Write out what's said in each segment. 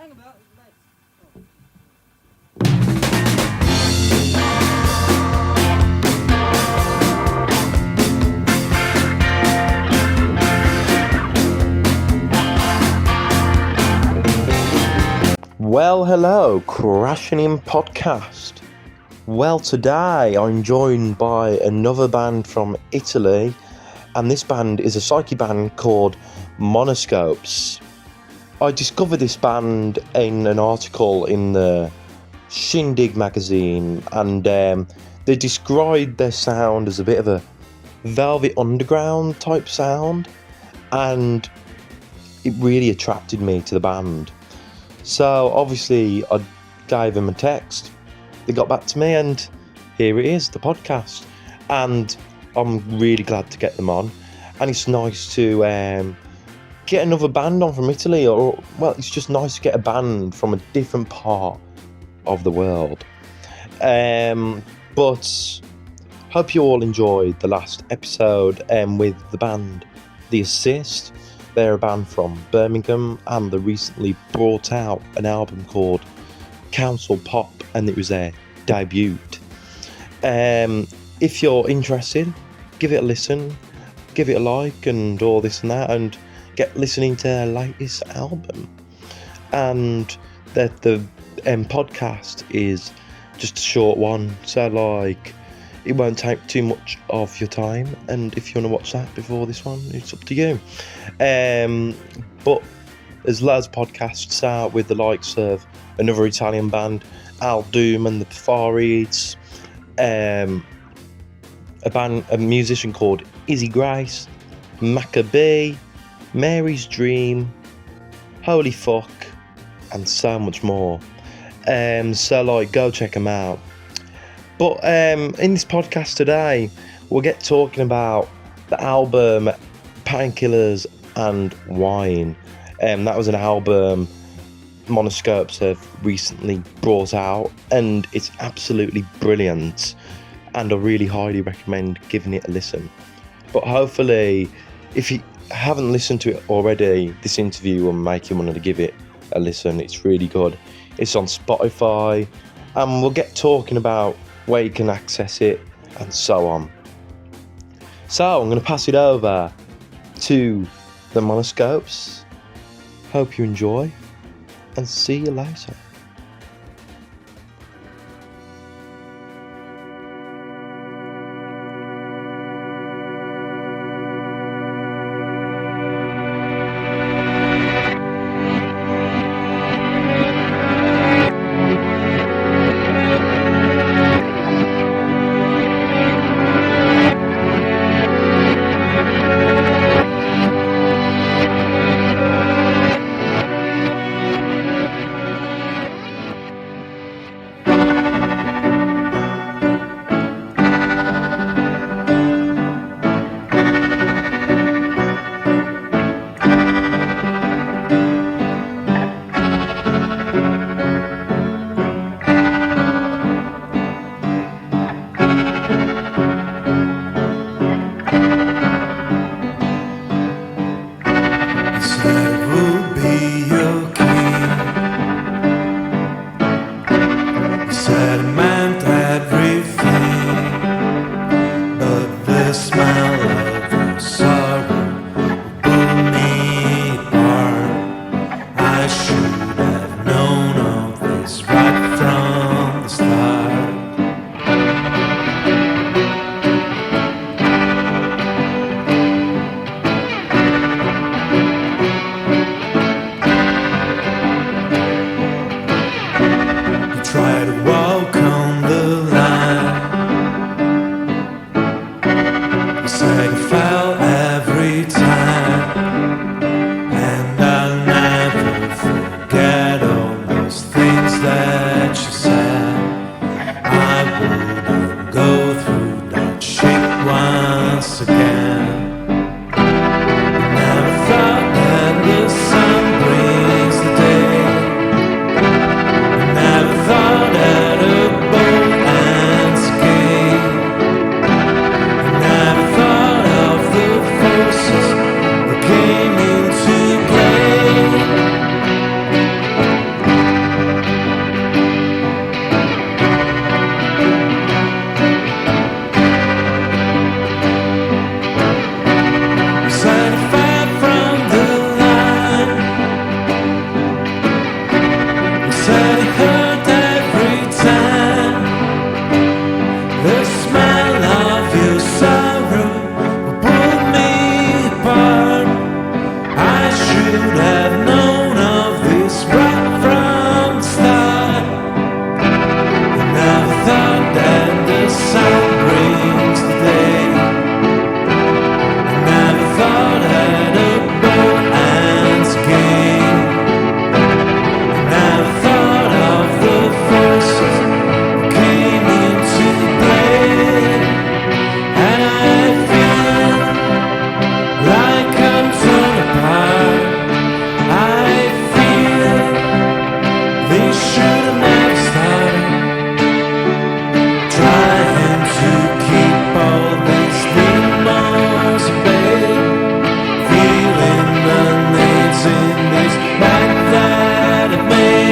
Hang about. Well, hello, Crashing In Podcast. Well, today I'm joined by another band from Italy, and this band is a psyche band called Monoscopes. I discovered this band in an article in the Shindig magazine, and they described their sound as a bit of a Velvet Underground type sound, and it really attracted me to the band. So obviously I gave them a text. They got back to me, and here it is, the podcast. And I'm really glad to get them on. And it's nice to get another band on from Italy, or well, it's just nice to get a band from a different part of the world. But hope you all enjoyed the last episode with the band The Assist. They're a band from Birmingham, and they recently brought out an album called Council Pop, and it was their debut. If you're interested, give it a listen, give it a like, and all this and that, and get listening to their latest album. And the podcast is just a short one, so like it won't take too much of your time, and if you want to watch that before this one, it's up to you. But there's loads of podcasts out with the likes of another Italian band, Al Doom and the Pafarids, a musician called Izzy Grace, Maccabee, Mary's Dream, Holy Fuck, and so much more. So like, go check them out. But in this podcast today, we'll get talking about the album Painkillers and Wine. That was an album Monoscopes have recently brought out, and it's absolutely brilliant, and I really highly recommend giving it a listen. But hopefully, if you haven't listened to it already, this interview will make you want to give it a listen. It's really good. It's on Spotify, and we'll get talking about where you can access it and so on. So I'm going to pass it over to the Monoscopes. Hope you enjoy, and see you later. should have known of this right from the start. I never thought that the sun brings the day. I never thought that a boat ends game. I never thought of the forces that came into play. And I feel like I'm torn apart. I feel this should have never started. Trying to keep all these demons at bay. Feeling the needs in this mind that I've made.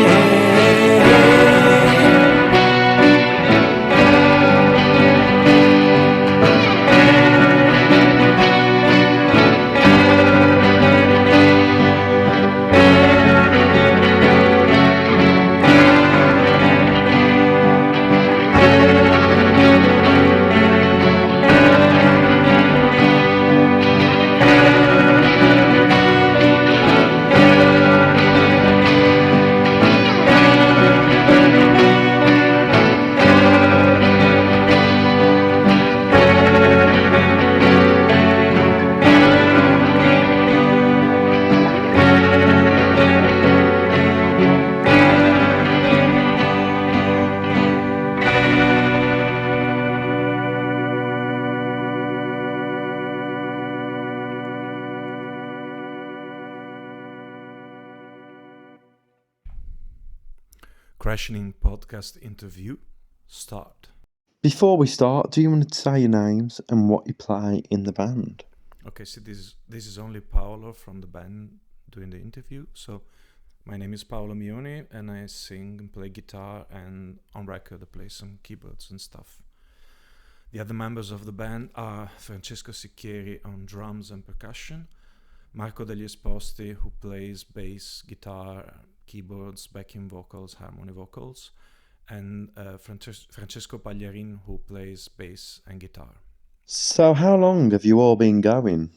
Crashing podcast interview start. Before we start, do you want to say your names and what you play in the band? Okay, so this is only Paolo from the band doing the interview. So my name is Paolo Mione and I sing and play guitar, and on record I play some keyboards and stuff. The other members of the band are Francesco Sicchieri on drums and percussion, Marco degli Esposti who plays bass, guitar, keyboards, backing vocals, harmony vocals, and Francesco Palerin who plays bass and guitar. So how long have you all been going?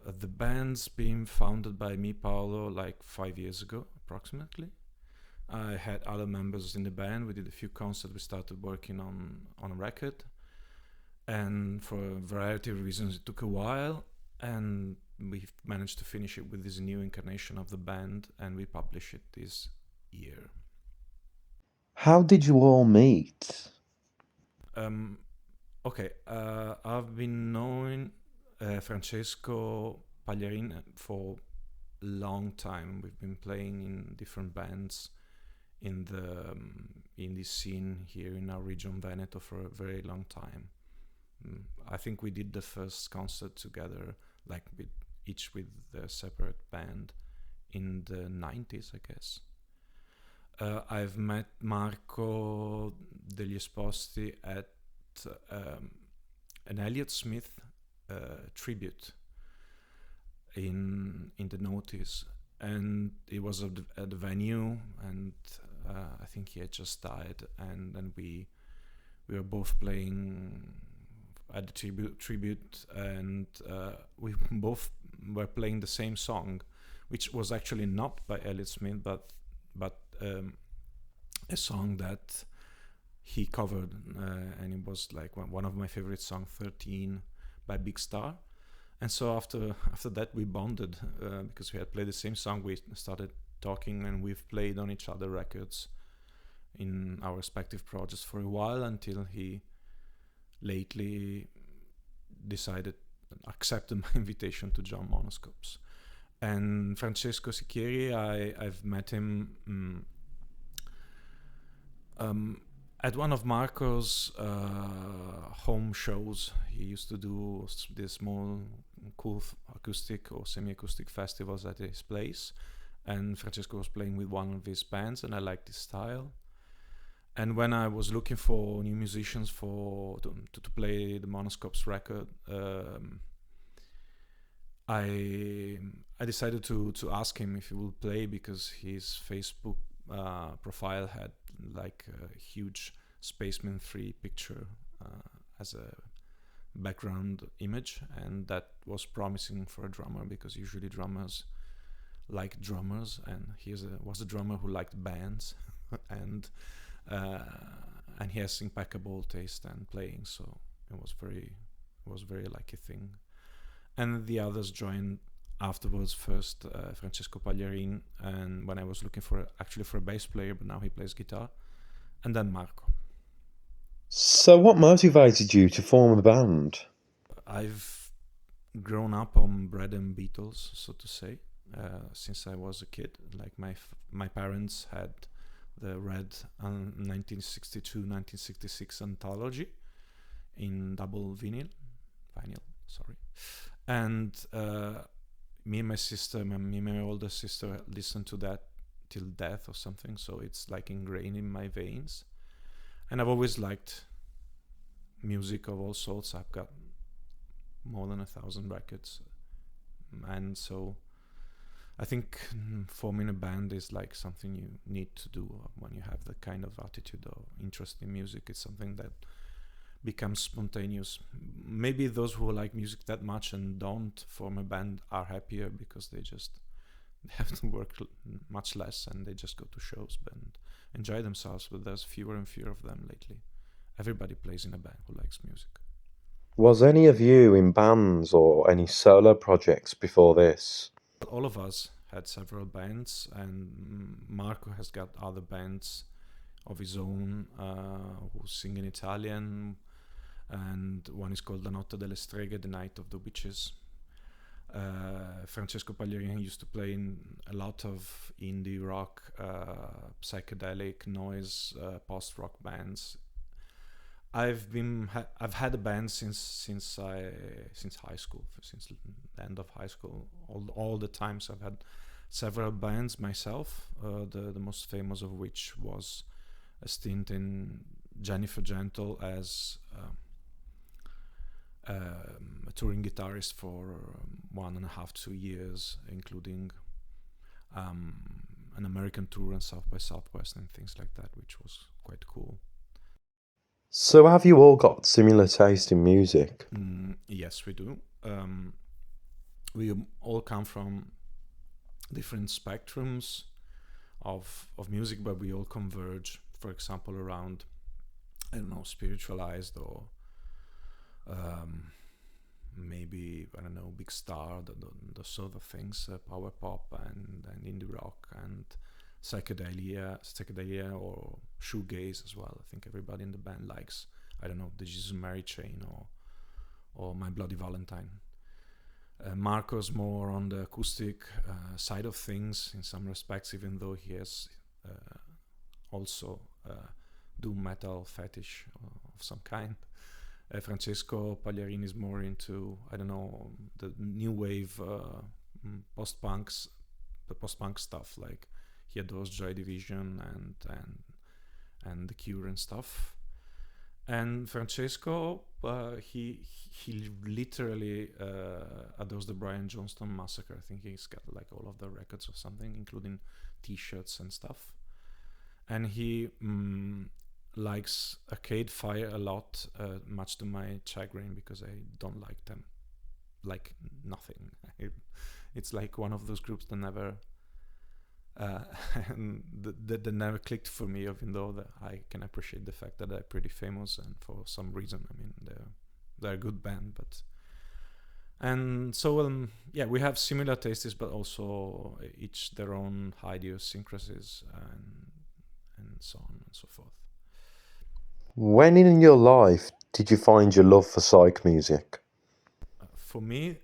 The band's been founded by me, Paolo, like 5 years ago, approximately. I had other members in the band. We did a few concerts. We started working on a record. And for a variety of reasons, it took a while. And we've managed to finish it with this new incarnation of the band. And we publish it this year. How did you all meet? Okay, I've been knowing Francesco Pagliarin for a long time. We've been playing in different bands in this scene here in our region, Veneto, for a very long time. I think we did the first concert together, like each with a separate band, in the 90s, I guess. I've met Marco degli Esposti at an Elliott Smith tribute in the notice, and it was at the venue, and I think he had just died, and then we were both playing at the tribute, and we both were playing the same song, which was actually not by Elliott Smith, but a song that he covered, and it was like one of my favorite songs, 13 by Big Star. And so after that we bonded, because we had played the same song. We started talking, and we've played on each other records in our respective projects for a while, until he lately accepted my invitation to join Monoscopes. And Francesco Sicchieri, I've met him at one of Marco's home shows. He used to do these small, cool acoustic or semi-acoustic festivals at his place, and Francesco was playing with one of his bands, and I liked his style. And when I was looking for new musicians to play the Monoscopes record, I decided to ask him if he would play, because his Facebook profile had like a huge Spaceman 3 picture as a background image, and that was promising for a drummer, because usually drummers liked drummers, and was a drummer who liked bands, and uh, and he has impeccable taste and playing. So it was very lucky thing. And the others joined afterwards. First Francesco Pagliarin, and when I was looking for a bass player, but now he plays guitar, and then Marco. So, what motivated you to form a band? I've grown up on bread and Beatles, so to say, since I was a kid. Like my parents had the Red 1962-1966 anthology in double vinyl, sorry, and me and my sister, me and my older sister, listened to that till death or something. So it's like ingrained in my veins, and I've always liked music of all sorts. I've got more than 1,000 records, and so I think forming a band is like something you need to do when you have the kind of attitude or interest in music. It's something that becomes spontaneous. Maybe those who like music that much and don't form a band are happier because they have to work much less and they just go to shows and enjoy themselves. But there's fewer and fewer of them lately. Everybody plays in a band who likes music. Was any of you in bands or any solo projects before this? All of us had several bands, and Marco has got other bands of his own who sing in Italian, and one is called La Notte delle Streghe, the Night of the Witches. Francesco Pagliarini used to play in a lot of indie rock, psychedelic noise, post-rock bands. I've had a band since high school, since the end of high school. All the times I've had several bands myself. The most famous of which was a stint in Jennifer Gentle as a touring guitarist for 1.5 to 2 years, including an American tour and South by Southwest and things like that, which was quite cool. So, have you all got similar taste in music? Yes, we do. We all come from different spectrums of music, but we all converge, for example, around, I don't know, spiritualized or maybe, I don't know, Big Star, the sort of things, power pop and indie rock and psychedelia or shoegaze as well. I think everybody in the band likes, I don't know, the Jesus and Mary Chain or My Bloody Valentine. Marco's more on the acoustic side of things in some respects, even though he has also doom metal fetish of some kind. Francesco Pagliarini is more into, I don't know, the new wave post-punks, the post-punk stuff. Like he adores Joy Division and The Cure and stuff. And Francesco, he literally adores the Brian Johnston Massacre. I think he's got like all of the records or something, including T-shirts and stuff. And he likes Arcade Fire a lot, much to my chagrin, because I don't like them like nothing. It's like one of those groups that never that never clicked for me, even though I can appreciate the fact that they're pretty famous, and for some reason, I mean, they're a good band. But and so yeah, we have similar tastes, but also each their own idiosyncrasies and so on and so forth. When in your life did you find your love for psych music? For me,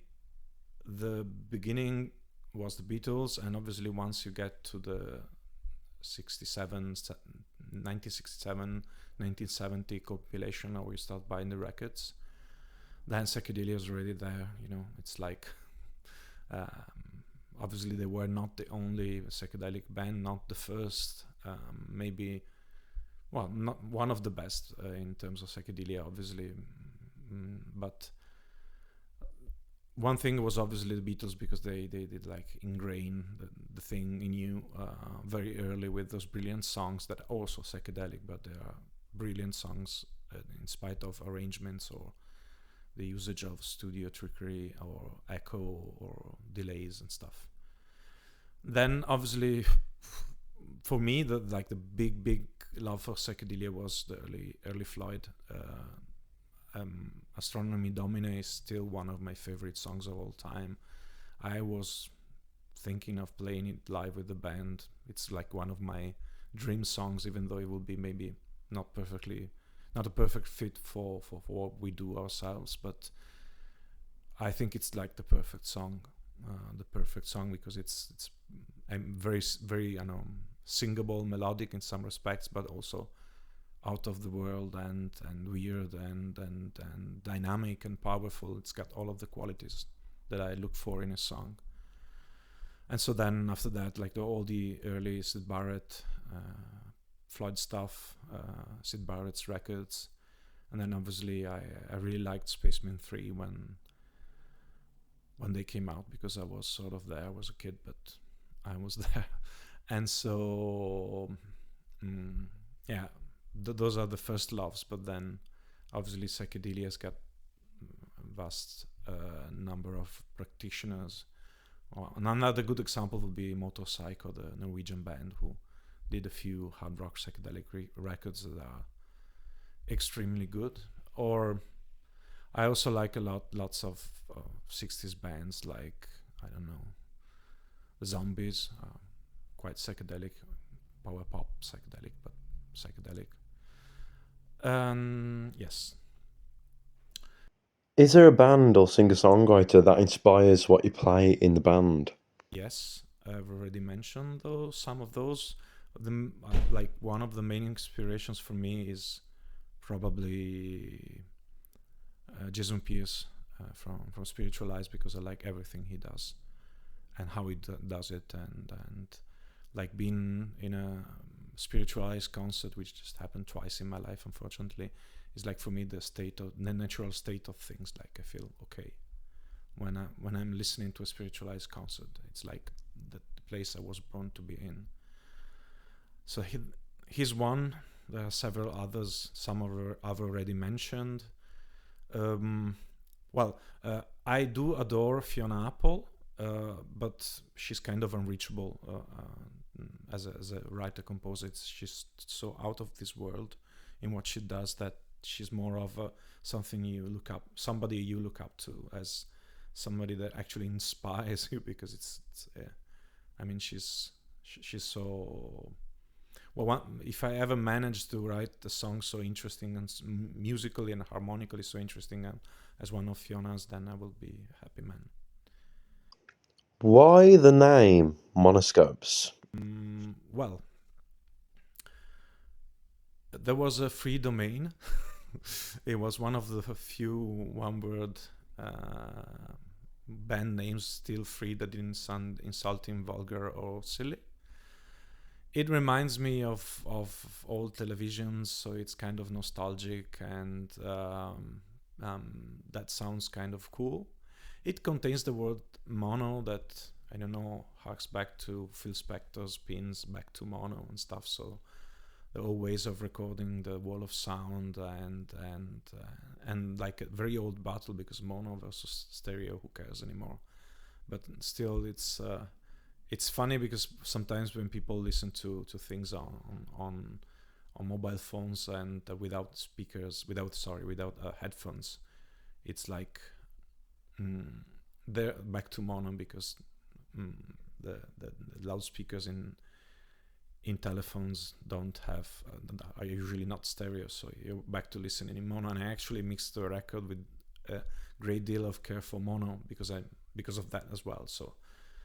the beginning was the Beatles, and obviously once you get to the 1967, 1970 compilation, where you start buying the records, then psychedelia is already there. You know, it's like obviously they were not the only psychedelic band, not the first, maybe, well, not one of the best in terms of psychedelia, obviously, but one thing was obviously the Beatles, because they did like ingrain the thing in you very early with those brilliant songs that are also psychedelic, but they are brilliant songs in spite of arrangements or the usage of studio trickery or echo or delays and stuff. Then obviously, for me, the big love for psychedelia was the early Floyd. Astronomy Domine is still one of my favorite songs of all time. I was thinking of playing it live with the band. It's like one of my dream songs, even though it will be maybe not a perfect fit for what we do ourselves, but I think it's like the perfect song, because it's very singable, melodic in some respects, but also out of the world and weird and dynamic and powerful. It's got all of the qualities that I look for in a song. And so then after that, like all the early Syd Barrett, Floyd stuff, Syd Barrett's records, and then obviously I really liked Spaceman 3 when they came out, because I was sort of there. I was a kid, but I was there. And so yeah, those are the first loves. But then obviously psychedelia's got a vast number of practitioners. Another good example would be Psych, the Norwegian band, who did a few hard rock psychedelic records that are extremely good. Or I also like lots of 60s bands, like, I don't know, the Zombies, quite psychedelic, power pop psychedelic, but psychedelic. Yes. Is there a band or singer-songwriter that inspires what you play in the band? Yes, I've already mentioned some of those. Like one of the main inspirations for me is probably Jason Pierce from Spiritualized, because I like everything he does and how he does it, and like being in a Spiritualized concert, which just happened twice in my life, unfortunately, is like for me the natural state of things. Like I feel okay when I'm listening to a Spiritualized concert. It's like the place I was born to be in. So he's one. There are several others. Some I've already mentioned. I do adore Fiona Apple, but she's kind of unreachable as a writer composer. She's so out of this world in what she does that she's more of somebody you look up to, as somebody that actually inspires you, because she's so well. If I ever manage to write a song so interesting and musically and harmonically so interesting as one of Fiona's, then I will be a happy man. Why the name Monoscopes? Well, there was a free domain. It was one of the few one-word band names still free that didn't sound insulting, vulgar, or silly. It reminds me of old televisions, so it's kind of nostalgic, and that sounds kind of cool. It contains the word mono that, I don't know, harks back to Phil Spector's pins back to mono and stuff. So there are ways of recording the wall of sound, and like a very old battle, because mono versus stereo, who cares anymore? But still, it's funny, because sometimes when people listen to things on mobile phones and without headphones, it's like they're back to mono, because the loudspeakers in telephones don't have are usually not stereo, so you're back to listening in mono. And I actually mixed the record with a great deal of care for mono, because of that as well. So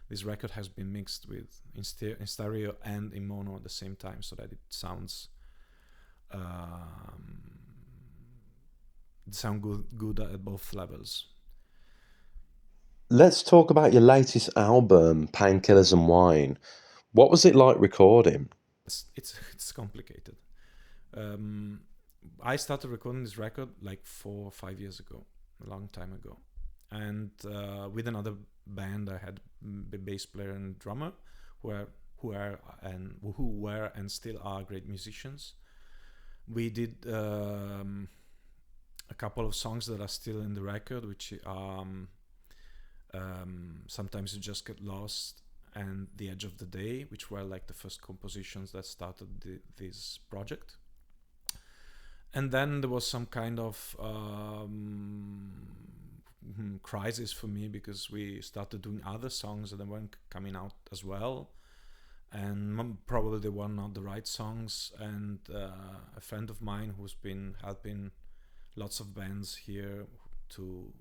this record has been mixed in stereo and in mono at the same time, so that it sounds good at both levels. Let's talk about your latest album, Painkillers and Wine. What was it like recording? It's complicated. I started recording this record like 4 or 5 years ago, a long time ago, and with another band I had a bass player and drummer who were and still are great musicians. We did a couple of songs that are still in the record, which Sometimes You Just Get Lost and The Edge of the Day, which were like the first compositions that started this project. And then there was some kind of crisis for me, because we started doing other songs that weren't coming out as well, and probably they were not the right songs. And a friend of mine who's been helping lots of bands here to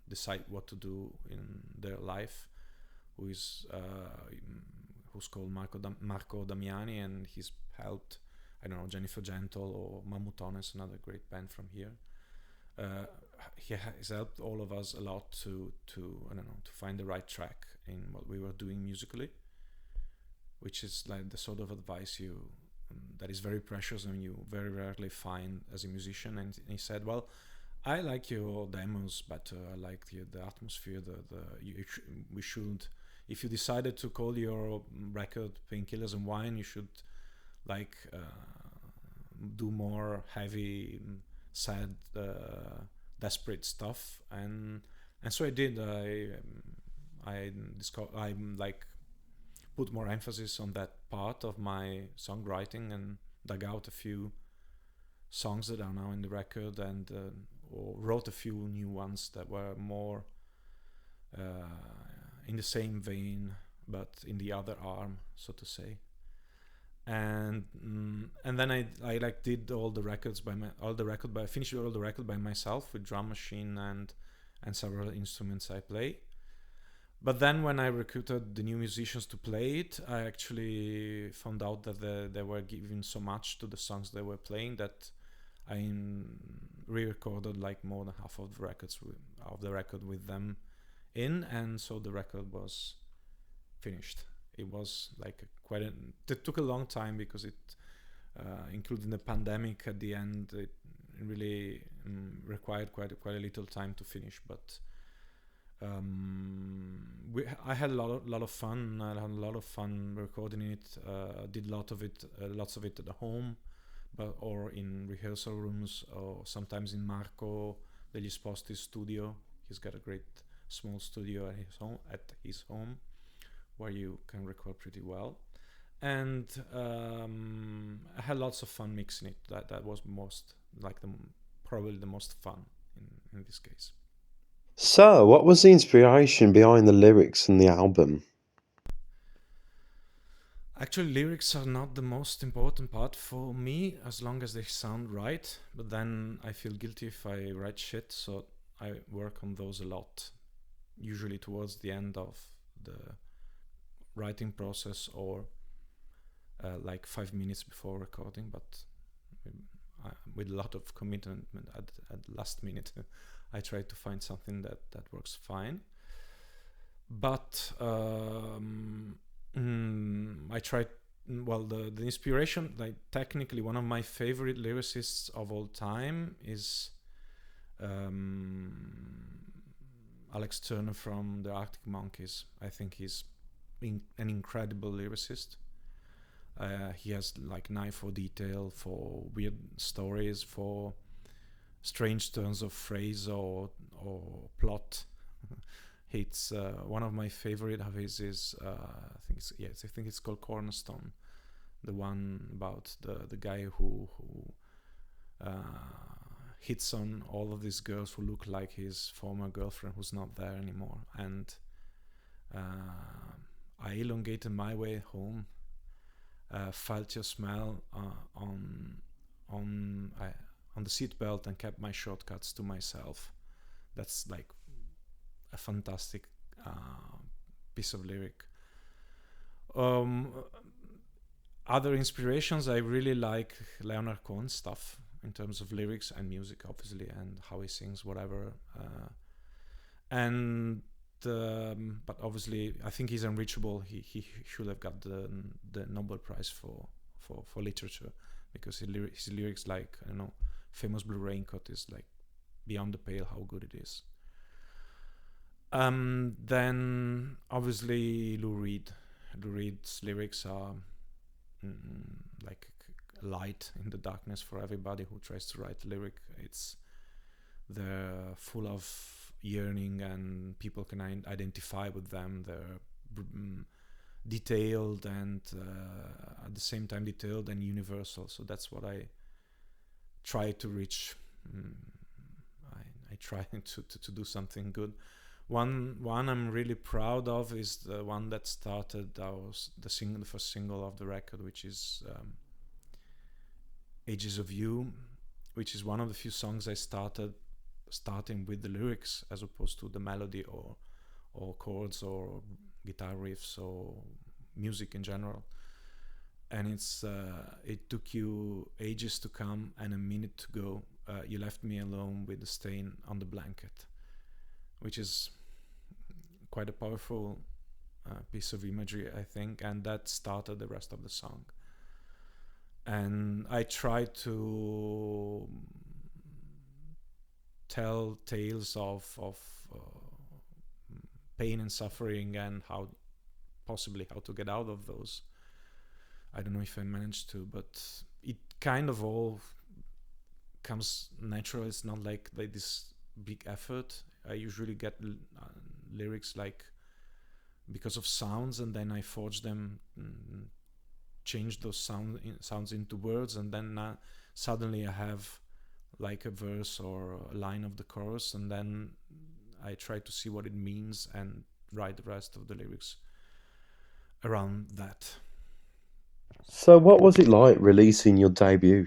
decide what to do in their life, who's called Marco Damiani, and he's helped, I don't know, Jennifer Gentle or Mamutones, another great band from here. He has helped all of us a lot to I don't know, to find the right track in what we were doing musically, which is like the sort of advice that is very precious and you very rarely find as a musician. And he said, well, I like your demos better. I like the atmosphere. We should, if you decided to call your record Painkillers and Wine, you should like do more heavy, sad, desperate stuff. And so I did. I like put more emphasis on that part of my songwriting and dug out a few songs that are now in the record, and or wrote a few new ones that were more in the same vein but in the other arm, so to say. And then I like did all the records finished all the record by myself with drum machine and several instruments I play. But then when I recruited the new musicians to play it, I actually found out that they were giving so much to the songs they were playing that I re-recorded like more than half of the record with them in, and so the record was finished. It was like it took a long time, because it, including the pandemic at the end, it really required quite a little time to finish. But I had a lot of fun. I had a lot of fun recording it. Did lots of it at home, or in rehearsal rooms, or sometimes in Marco degli Sposti's studio. He's got a great small studio at his home where you can record pretty well. And I had lots of fun mixing it. That was probably the most fun in this case. So, what was the inspiration behind the lyrics and the album? Actually, lyrics are not the most important part for me, as long as they sound right. But then I feel guilty if I write shit, so I work on those a lot, usually towards the end of the writing process, or like 5 minutes before recording. But with a lot of commitment at the last minute, I try to find something that works fine. But I tried. Well, the inspiration, like technically, one of my favorite lyricists of all time is Alex Turner from the Arctic Monkeys. I think he's an incredible lyricist. He has like an eye for detail, for weird stories, for strange turns of phrase or plot. It's one of my favorite of his is I think it's called Cornerstone, the one about the guy who hits on all of these girls who look like his former girlfriend who's not there anymore. And I elongated my way home, felt your smell on the seatbelt, and kept my shortcuts to myself. That's like a fantastic piece of lyric. Other inspirations, I really like Leonard Cohen's stuff in terms of lyrics and music, obviously, and how he sings, whatever. But obviously, I think he's unreachable. He should have got the Nobel Prize for literature, because his lyrics, like, I don't know, Famous Blue Raincoat is like beyond the pale how good it is. Then obviously Lou Reed. Lou Reed's lyrics are like light in the darkness for everybody who tries to write a lyric. They're full of yearning, and people can identify with them. detailed and at the same time detailed and universal. So that's what I try to reach. I try to do something good. One I'm really proud of is the one that started the first single of the record, which is Ages of You, which is one of the few songs I starting with the lyrics as opposed to the melody or chords or guitar riffs or music in general. And it took you ages to come and a minute to go. You left me alone with the stain on the blanket, which is quite a powerful piece of imagery, I think, and that started the rest of the song. And I tried to tell tales of pain and suffering and how to get out of those. I don't know if I managed to, but it kind of all comes natural. It's not like this big effort. I usually get lyrics like because of sounds, and then I forge them, change those sounds into words, and then suddenly I have like a verse or a line of the chorus, and then I try to see what it means and write the rest of the lyrics around that. So what was it like releasing your debut?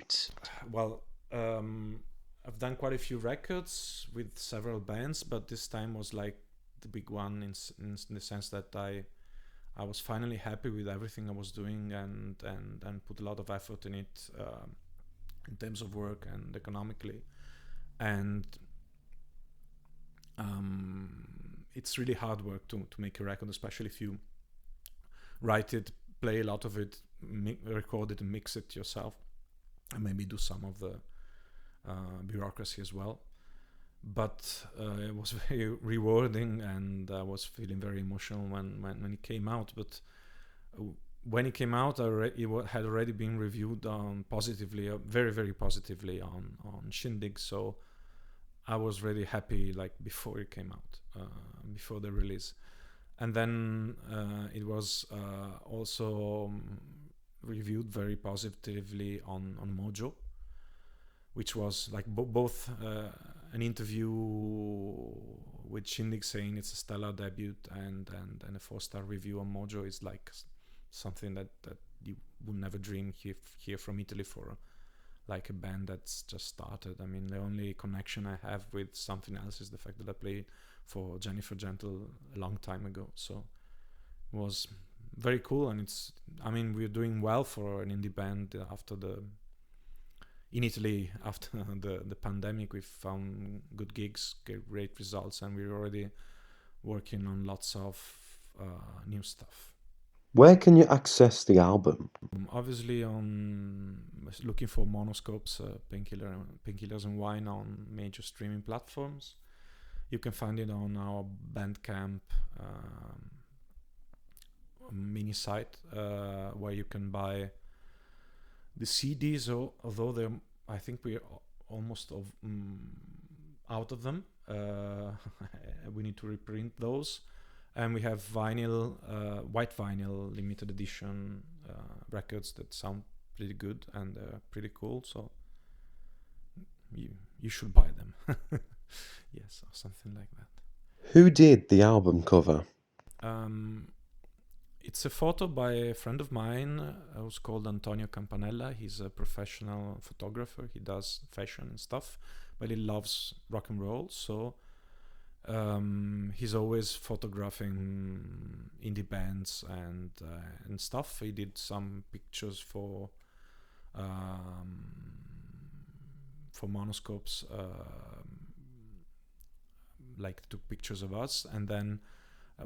Well, I've done quite a few records with several bands, but this time was like the big one in the sense that I was finally happy with everything I was doing and put a lot of effort in it, in terms of work and economically. And it's really hard work to make a record, especially if you write it, play a lot of it, record it and mix it yourself, and maybe do some of the bureaucracy as well. But it was very rewarding, and I was feeling very emotional when it came out. But when it came out, it had already been reviewed positively, very, very positively on Shindig. So I was really happy like before it came out, before the release. And then it was also reviewed very positively on Mojo, which was like both an interview with Shindig saying it's a stellar debut and a 4-star review on Mojo is like something that you would never dream here from Italy for like a band that's just started. I mean, the only connection I have with something else is the fact that I played for Jennifer Gentle a long time ago. So it was very cool, and we're doing well for an indie band in Italy after the pandemic. We found good gigs, great results, and we're already working on lots of new stuff. Where can you access the album? Obviously, looking for Monoscopes, Painkillers and Wine on major streaming platforms. You can find it on our Bandcamp mini site, where you can buy the CDs, although I think we're almost out of them. We need to reprint those. And we have vinyl, white vinyl, limited edition records that sound pretty good and pretty cool. So you should buy them. Yes, or something like that. Who did the album cover? It's a photo by a friend of mine who's called Antonio Campanella. He's a professional photographer. He does fashion and stuff, but he loves rock and roll. So he's always photographing indie bands and stuff. He did some pictures for Monoscopes, like took pictures of us. And then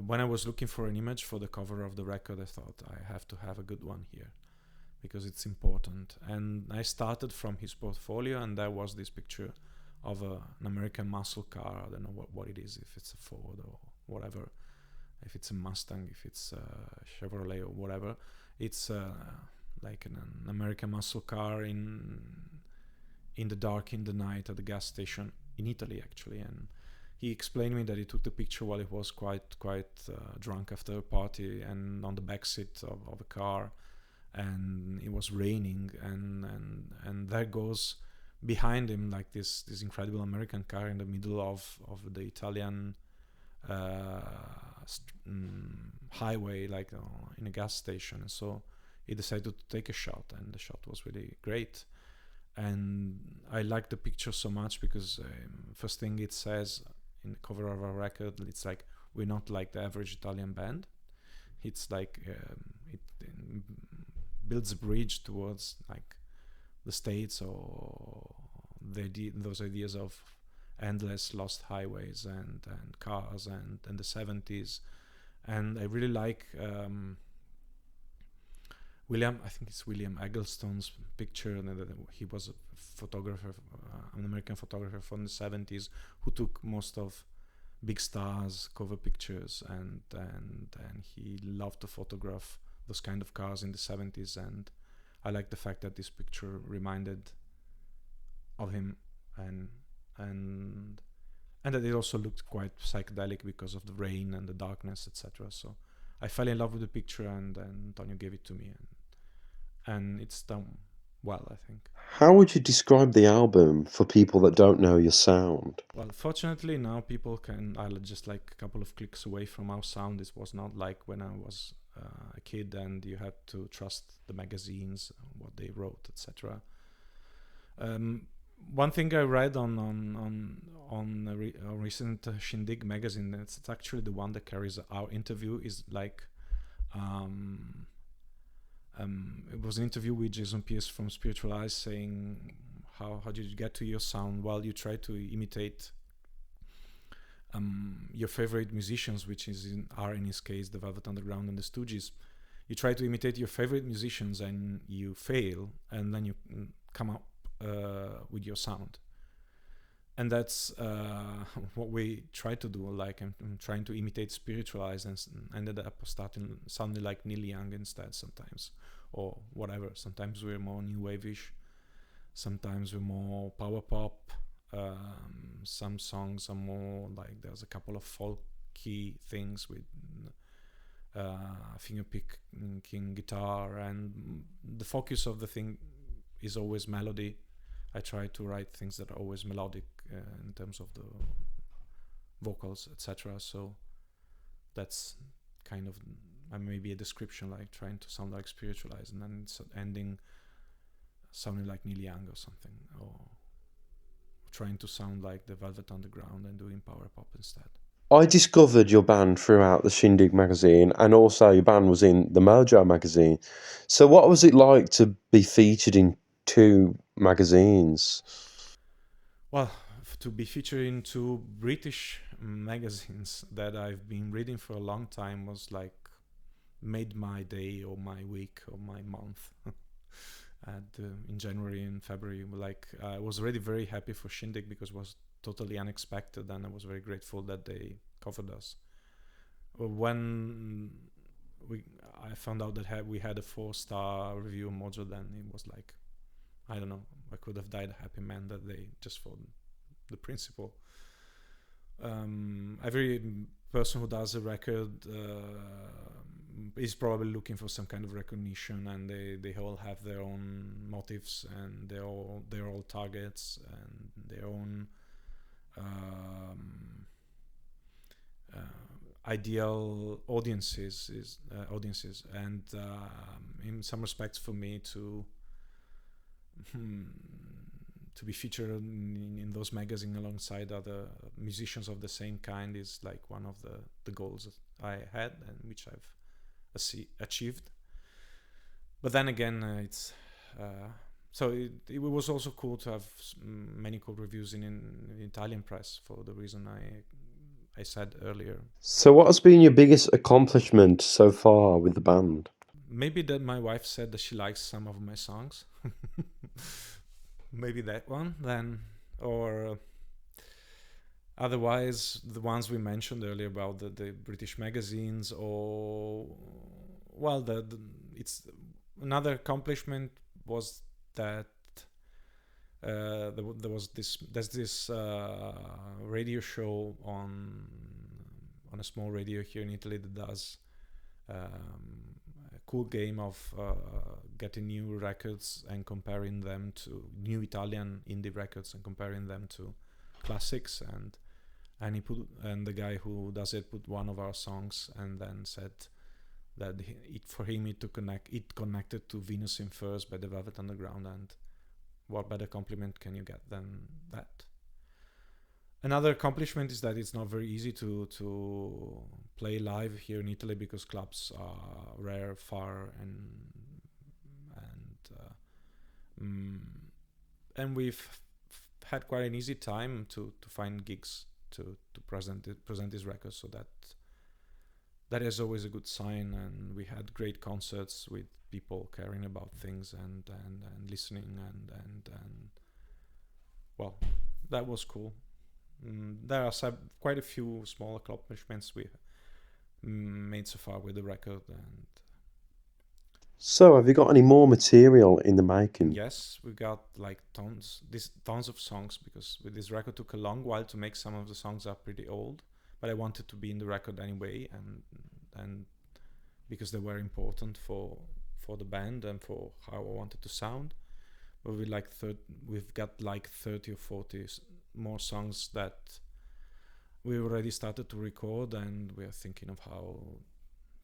when I was looking for an image for the cover of the record, I thought I have to have a good one here because it's important. And I started from his portfolio, and there was this picture of an American muscle car. I don't know what it is, if it's a Ford or whatever, if it's a Mustang, if it's a Chevrolet or whatever. It's like an American muscle car in the dark, in the night, at the gas station in Italy, actually. And he explained me that he took the picture while he was quite drunk after a party and on the back seat of a car, and it was raining, and there goes behind him like this incredible American car in the middle of the Italian highway, like in a gas station. And so he decided to take a shot, and the shot was really great. And I like the picture so much because first thing it says in the cover of our record, it's like, we're not like the average Italian band. It's like it builds a bridge towards like the States, or those ideas of endless lost highways and cars and the 70s. And I really like I think it's William Egglestone's picture. He was a photographer, an American photographer from the 70s, who took most of big stars cover pictures, and he loved to photograph those kind of cars in the 70s. And I like the fact that this picture reminded of him, and that it also looked quite psychedelic because of the rain and the darkness, etc. So I fell in love with the picture, and Antonio gave it to me, and it's done well, I think. How would you describe the album for people that don't know your sound? Well, fortunately now people can just like a couple of clicks away from our sound. It was not like when I was a kid and you had to trust the magazines, what they wrote, etc. One thing I read on a recent Shindig magazine, it's actually the one that carries our interview, is like it was an interview with Jason Pierce from Spiritualize, saying how did you get to your sound? Well, you try to imitate your favorite musicians, which are in his case the Velvet Underground and the Stooges. You try to imitate your favorite musicians and you fail, and then you come up with your sound. And that's what we try to do. Like I'm trying to imitate Spiritualize, and ended up starting sounding like Neil Young instead sometimes, or whatever. Sometimes we're more new wave-ish, sometimes we're more power pop. Some songs are more like, there's a couple of folky things with finger picking guitar, and the focus of the thing is always melody. I try to write things that are always melodic in terms of the vocals, etc. So that's kind of maybe a description, like trying to sound like Spiritualize, and then it's ending sounding like Neil Young or something, or trying to sound like the Velvet Underground and doing power pop instead. I discovered your band throughout the Shindig magazine, and also your band was in the Mojo magazine. So what was it like to be featured in 2 magazines? Well, to be featured in 2 British magazines that I've been reading for a long time was like made my day or my week or my month. And in January and February, like I was already very happy for Shindig because it was totally unexpected, and I was very grateful that they covered us. When I found out that we had a 4-star review on Mojo, then it was like, I don't know, I could have died a happy man that day just for the principle. Every person who does a record is probably looking for some kind of recognition, and they all have their own motives, and they're all targets, and their own ideal audiences, and in some respects, for me to be featured in those magazines alongside other musicians of the same kind is like one of the goals I had, and which I've achieved. But then again, it's so it was also cool to have many cool reviews in Italian press, for the reason I said earlier. So what has been your biggest accomplishment so far with the band? Maybe that my wife said that she likes some of my songs. Maybe that one then, or otherwise the ones we mentioned earlier about the British magazines, or well, it's another accomplishment was that there's this radio show on a small radio here in Italy that does a cool game of getting new records and comparing them to new Italian indie records and comparing them to classics, and the guy who does it put one of our songs and then said that it connected to Venus in Furs by the Velvet Underground, and what better compliment can you get than that? Another accomplishment is that it's not very easy to play live here in Italy because clubs are rare, far, and we've had quite an easy time to find gigs to present these records, so that is always a good sign. And we had great concerts with people caring about things and listening and well, that was cool. There are quite a few small accomplishments we made so far with the record. And So, have you got any more material in the making? yes, we got like tons of songs, because with this record took a long while to make. Some of the songs are pretty old, but I wanted to be in the record anyway, and because they were important for the band and for how I wanted to sound. But we've got like 30 or 40 more songs that we already started to record, and we're thinking of how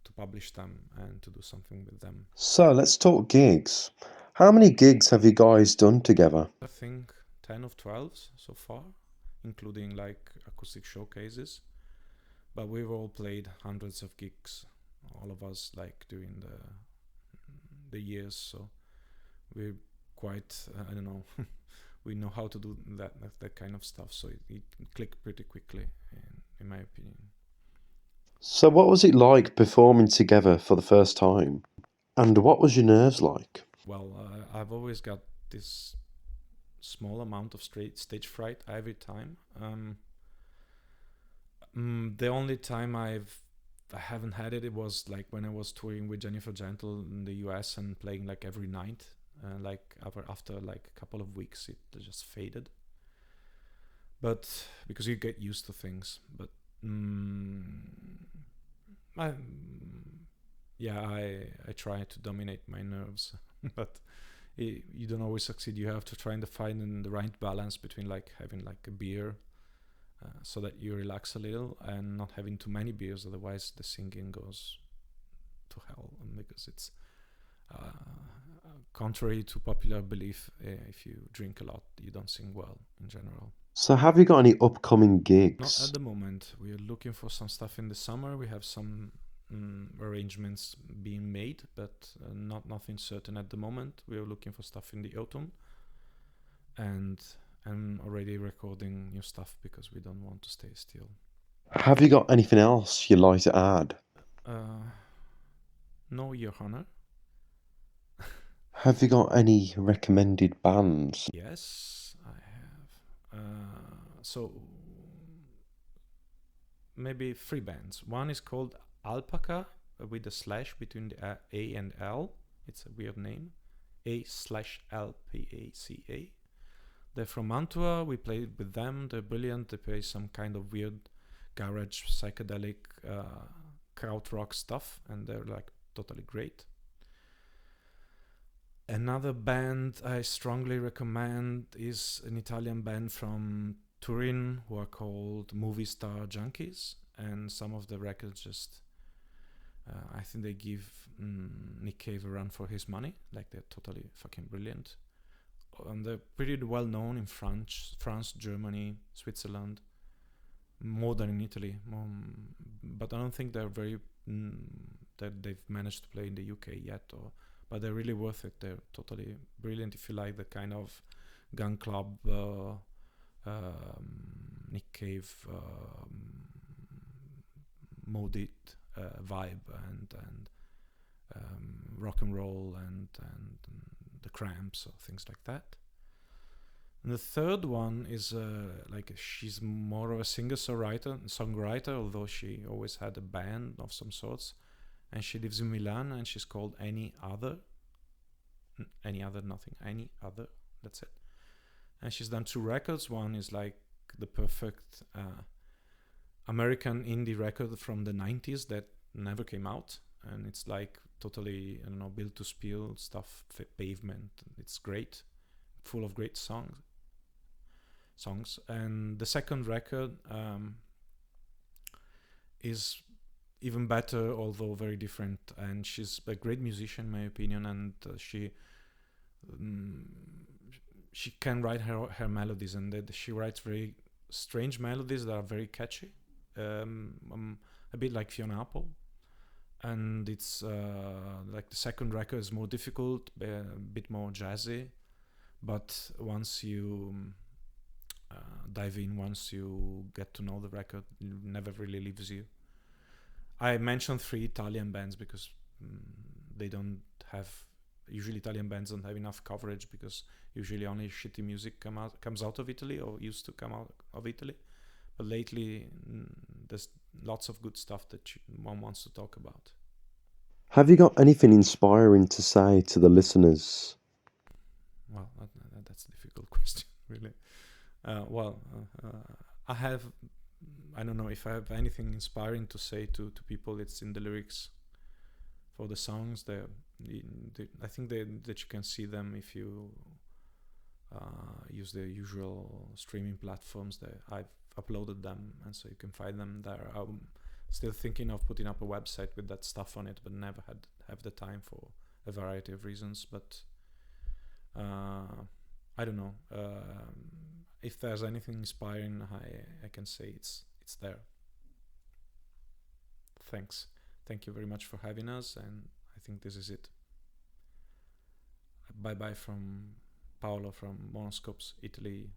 to publish them and to do something with them. So, let's talk gigs. How many gigs have you guys done together? I think 10 of 12 so far, including like acoustic showcases. But we've all played hundreds of gigs, all of us, like during the years. So we're quite, I don't know, we know how to do that kind of stuff. So it clicked pretty quickly, in my opinion. So, what was it like performing together for the first time? And what was your nerves like? Well, I've always got this small amount of stage fright every time. The only time I haven't had it was like when I was touring with Jennifer Gentle in the US and playing like every night. Like after like a couple of weeks, it just faded. But because you get used to things. But I try to dominate my nerves, but you don't always succeed. You have to try and find the right balance between like having like a beer so that you relax a little and not having too many beers, otherwise the singing goes to hell, because it's contrary to popular belief, if you drink a lot you don't sing well in general. So, have you got any upcoming Not gigs? at the moment. We are looking for some stuff in the summer. We have some arrangements being made, but nothing certain at the moment. We are looking for stuff in the autumn, and I'm already recording new stuff because we don't want to stay still. Have you got anything else you'd like to add? No, Your Honor. Have you got any recommended bands? Yes, I have. So maybe 3 bands. One is called Alpaca, with a slash between the A and L. It's a weird name. A/LPACA. They're from Mantua. We played with them. They're brilliant. They play some kind of weird garage psychedelic krautrock stuff, and they're like totally great. Another band I strongly recommend is an Italian band from Turin who are called Movie Star Junkies, and some of the records just I think they give Nick Cave a run for his money. Like, they're totally fucking brilliant, and they're pretty well known in France, Germany, Switzerland, more than in Italy. But I don't think they're that they've managed to play in the UK yet, but they're really worth it. They're totally brilliant if you like the kind of gun club, Nick Cave, moded vibe, and rock and roll, and the Cramps or things like that. And the third one is she's more of a songwriter, although she always had a band of some sorts, and she lives in Milan, and she's called Any Other, that's it. and she's done 2 records. One is like the perfect American indie record from the 90s that never came out, and it's like totally, I don't know, built to spill stuff, pavement. It's great, full of great songs. And the second record is even better, although very different, and she's a great musician in my opinion, and she can write her melodies, and that she writes very strange melodies that are very catchy, a bit like Fiona Apple. And it's like the second record is more difficult, a bit more jazzy, but once you dive in, once you get to know the record, it never really leaves you. I mentioned 3 Italian bands because they don't have, usually Italian bands don't have enough coverage, because usually only shitty music comes out of Italy, or used to come out of Italy. But lately there's lots of good stuff that one wants to talk about. Have you got anything inspiring to say to the listeners? Well, that's a difficult question, really. I don't know if I have anything inspiring to say to people. It's in the lyrics for the songs. I think that you can see them if you use the usual streaming platforms. That I've uploaded them, and so you can find them there. I'm still thinking of putting up a website with that stuff on it, but never have the time for a variety of reasons. But I don't know. If there's anything inspiring, I can say it's there. Thanks. Thank you very much for having us, and I think this is it. Bye-bye from Paolo from Monoscopes, Italy,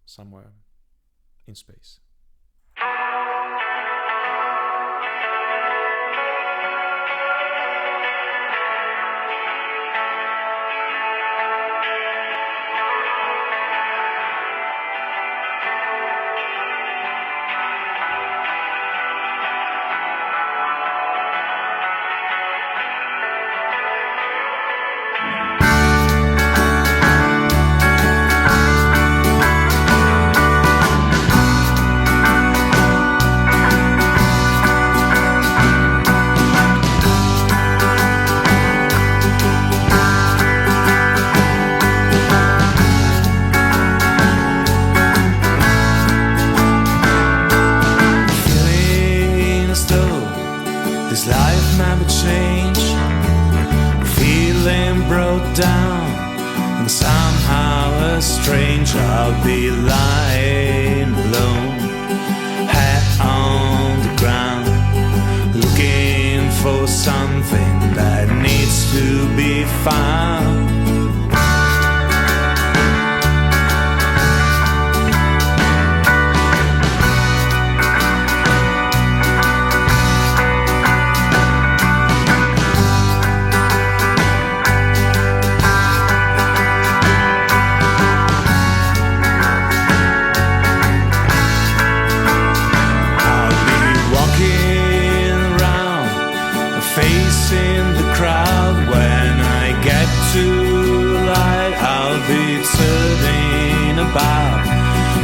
somewhere in space. I'll be lying alone, head on the ground, looking for something that needs to be found.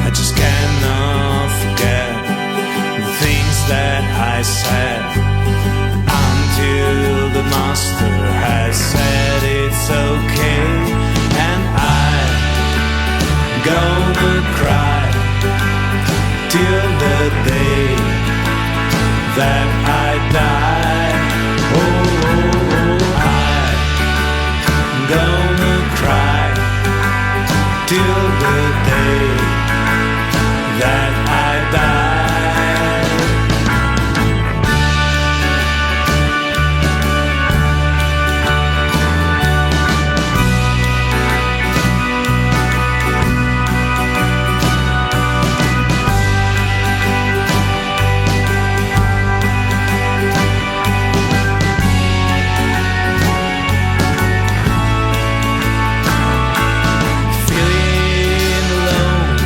I just cannot forget the things that I said, until the master has said it's okay. And I'm gonna cry till the day that I die. Oh, I'm gonna cry till the day that I die. Feeling alone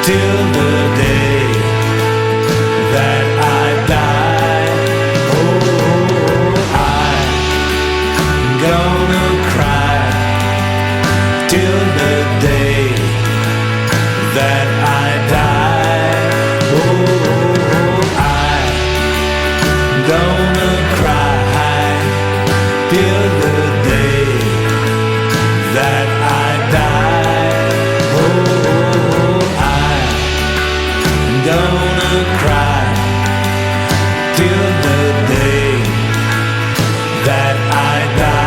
till the day that I die. Oh, I'm gonna cry till the day that I die. Oh, I'm gonna cry till the day that I die. Oh, I'm gonna cry till the day that I die.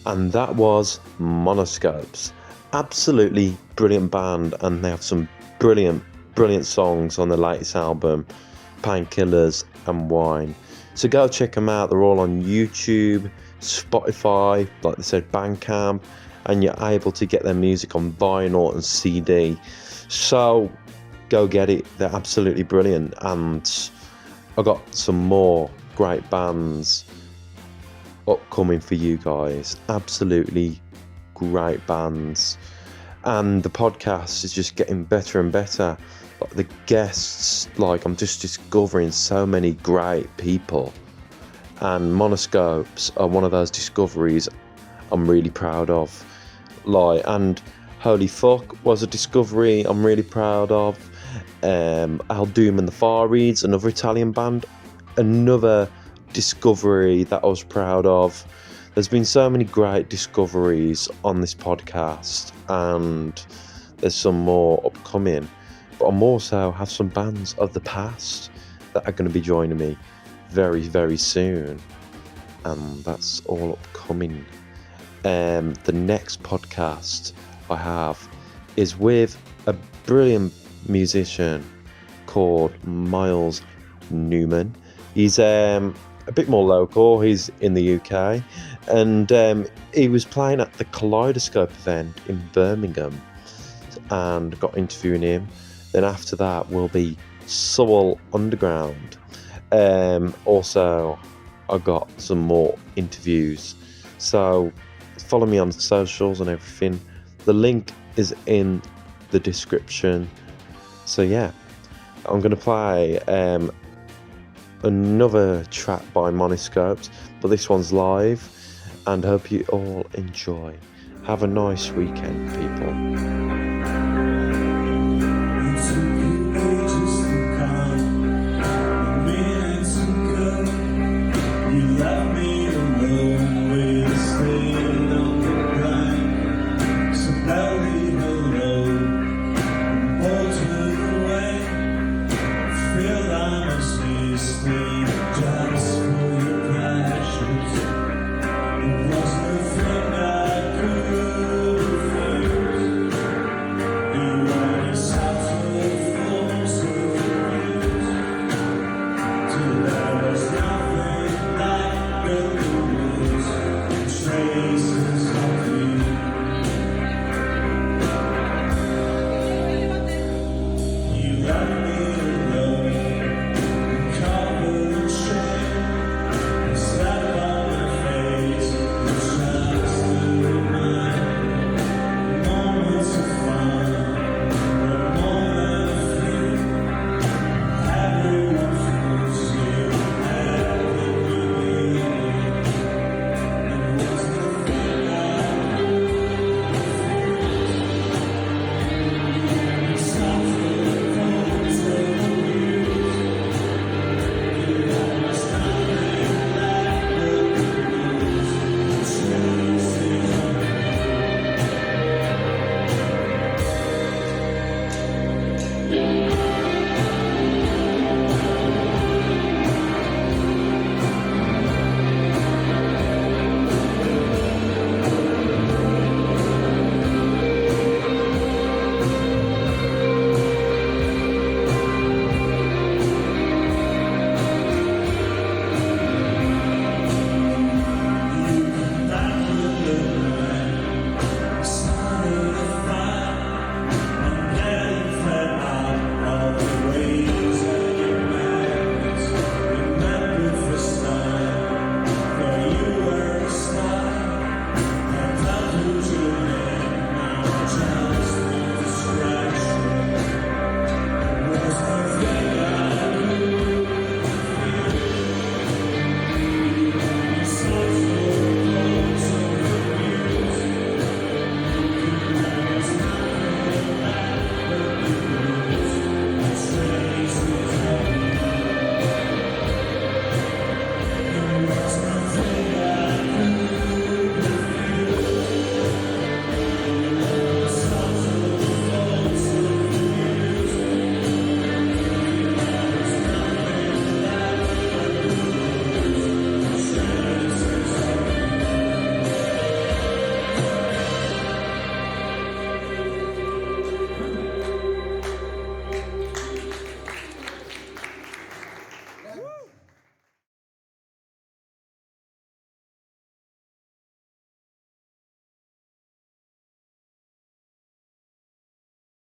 And that was Monoscopes. Absolutely brilliant band, and they have some brilliant songs on the latest album, Painkillers and Wine. So go check them out. They're all on YouTube, Spotify, like they said, Bandcamp, and you're able to get their music on vinyl and CD. So go get it. They're absolutely brilliant. And I got some more great bands upcoming for you guys. Absolutely great bands, and the podcast is just getting better and better. Like the guests, like I'm just discovering so many great people, and Monoscopes are one of those discoveries I'm really proud of. Like, and Holy Fuck was a discovery I'm really proud of. Al Doom and the Far Reeds, another Italian band, another discovery that I was proud of. There's been so many great discoveries on this podcast, and there's some more upcoming, but I'm also have some bands of the past that are going to be joining me very soon, and that's all upcoming. The next podcast I have is with a brilliant musician called Miles Newman. He's a bit more local. He's in the UK, and he was playing at the Kaleidoscope event in Birmingham, and got interviewing him. Then after that will be Soul Underground. Also, I got some more interviews, so follow me on socials and everything. The link is in the description. So yeah, I'm going to play another track by Monoscopes, but this one's live, and hope you all enjoy. Have a nice weekend, people.